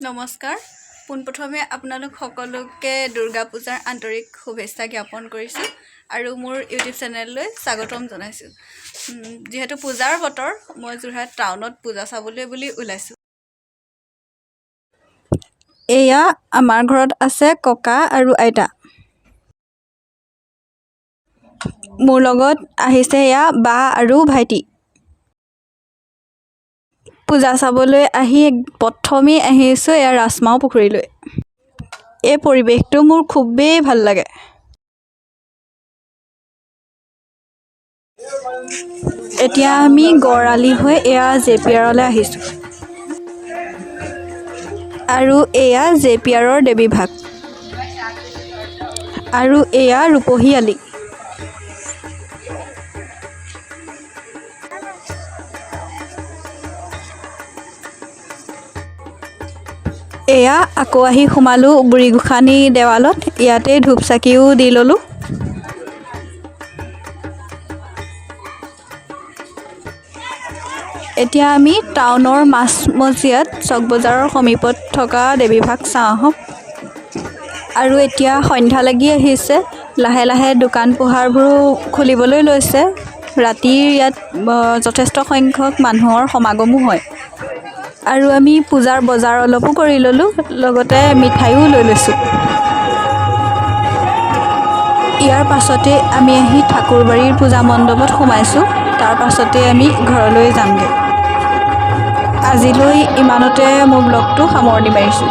নমস্কাৰ পোনপ্ৰথমে আপোনালোক সকলোকে দুৰ্গা পূজাৰ আন্তৰিক শুভেচ্ছা জ্ঞাপন কৰিছোঁ আৰু মোৰ ইউটিউব চেনেললৈ স্বাগতম জনাইছোঁ। যিহেতু পূজাৰ বতৰ মই যোৰহাট টাউনত পূজা চাবলৈ বুলি ওলাইছোঁ। এয়া আমাৰ ঘৰত আছে ককা আৰু আইতা। মোৰ লগত আহিছে এয়া বা আৰু ভাইটি। পূজা চাবলৈ আহি প্ৰথমেই আহিছোঁ এয়া ৰাজমাও পুখুৰীলৈ। এই পৰিৱেশটো মোৰ খুবেই ভাল লাগে। এতিয়া আমি গড়আলি হৈ এয়া জেপিয়াৰলৈ আহিছোঁ আৰু এয়া জেপিয়াৰৰ দেৱীভাগ আৰু এয়া ৰূপহী আলি। এয়া আকৌ আহি সোমালোঁ বুঢ়ীগোসানী দেৱালত। ইয়াতে ধূপ চাকিও দি ল'লোঁ। এতিয়া আমি টাউনৰ মাজমজিয়াত চক বজাৰৰ সমীপত থকা দেৱীভাগ চাওঁ আহক। আৰু এতিয়া সন্ধ্যা লাগি আহিছে, লাহে লাহে দোকান পোহাৰবোৰো খুলিবলৈ লৈছে। ৰাতিৰ ইয়াত যথেষ্ট সংখ্যক মানুহৰ সমাগমো হয়। আৰু আমি পূজাৰ বজাৰ অলপো কৰি ল'লোঁ, লগতে মিঠাইও লৈ লৈছোঁ। ইয়াৰ পাছতে আমি আহি ঠাকুৰবাৰীৰ পূজা মণ্ডপত সোমাইছোঁ। তাৰ পাছতে আমি ঘৰলৈ যামগৈ। আজিলৈ ইমানতে মোৰ ব্লগটো সামৰণি মাৰিছোঁ।